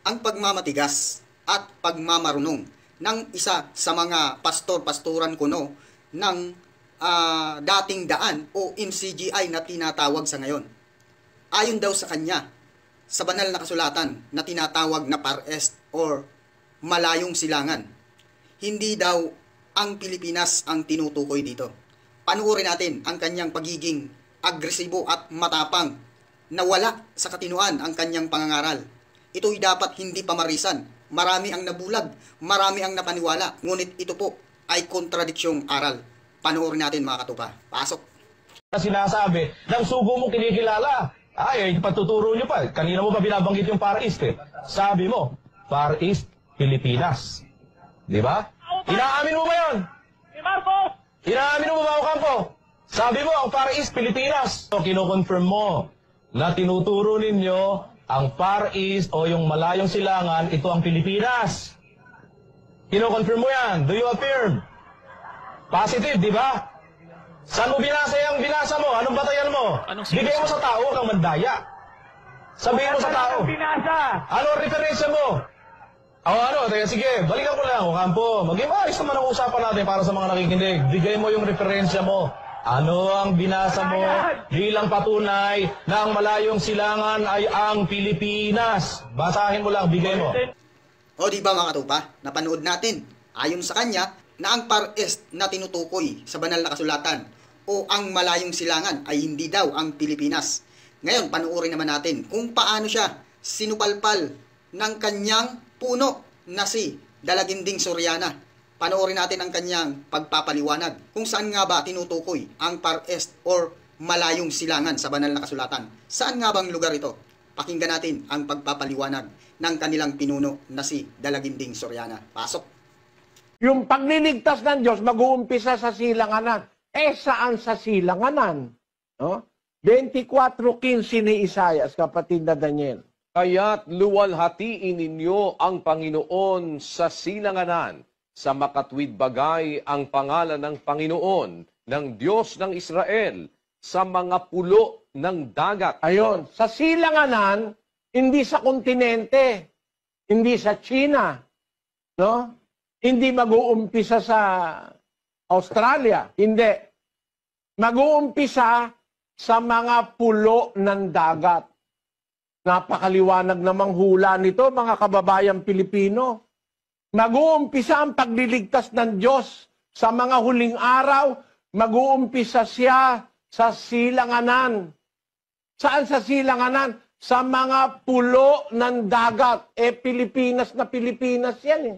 ang pagmamatigas at pagmamarunong ng isa sa mga pastor-pastoran kuno ng dating daan o MCGI na tinatawag sa ngayon. Ayon daw sa kanya, sa banal na kasulatan na tinatawag na Far East or malayong silangan, hindi daw ang Pilipinas ang tinutukoy dito. Panuorin natin ang kanyang pagiging agresibo at matapang na wala sa katinuan ang kanyang pangangaral. Ito'y dapat hindi pamarisan. Marami ang nabulag, marami ang napaniwala, ngunit ito po ay kontradiksyong aral. Panoorin natin mga katupa. Pasok. Sinasabi, ng sugo mo kinikilala. Ay, patuturo nyo pa. Kanina mo pa binabanggit yung Far East eh. Sabi mo, Far East, Pilipinas. Di ba? Inaamin mo ba yan? Inaamin mo ba, Ocampo? Sabi mo, ang Far East, Pilipinas. So, kinoconfirm mo na tinuturo ninyo ang Far East o yung malayong silangan, ito ang Pilipinas. Kino-confirm mo yan. Do you affirm? Positive, di ba? Saan mo binasa yung binasa mo? Anong batayan mo? Bigay mo sa tao, kang mandaya. Sabihin mo sa tao. Ano ang referensya mo? Sige, balikan ko lang, Ocampo. Maging maayos naman ang usapan natin para sa mga nakikinig. Bigay mo yung referensya mo. Ano ang binasa mo bilang patunay na ang malayong silangan ay ang Pilipinas? Basahin mo lang, bigay mo. O di ba mga katupa, napanood natin, ayon sa kanya, na ang Far East na tinutukoy sa banal na kasulatan o ang malayong silangan ay hindi daw ang Pilipinas. Ngayon, panuorin naman natin kung paano siya sinupalpal ng kanyang puno na si Dalaginding Soriana. Panoorin natin ang kanyang pagpapaliwanag kung saan nga ba tinutukoy ang Far East or malayong silangan sa banal na kasulatan. Saan nga bang lugar ito? Pakinggan natin ang pagpapaliwanag ng kanilang pinuno na si Dalaginding Soriana. Pasok. Yung pagliligtas ng Diyos mag-uumpisa sa silanganan. Saan sa silanganan? No? 24:15 ni Isaias, kapatid na Daniel. Kaya't luwalhatiin ninyo ang Panginoon sa silanganan. Sa makatwid bagay ang pangalan ng Panginoon, ng Diyos ng Israel, sa mga pulo ng dagat. Ayon, sa silanganan, hindi sa kontinente, hindi sa China, no? Hindi mag-uumpisa sa Australia, hindi. Mag-uumpisa sa mga pulo ng dagat. Napakaliwanag namang hula nito, mga kababayang Pilipino. Mag-uumpisa ang pagliligtas ng Diyos sa mga huling araw. Mag-uumpisa siya sa silanganan. Saan sa silanganan? Sa mga pulo ng dagat. Pilipinas na Pilipinas yan eh.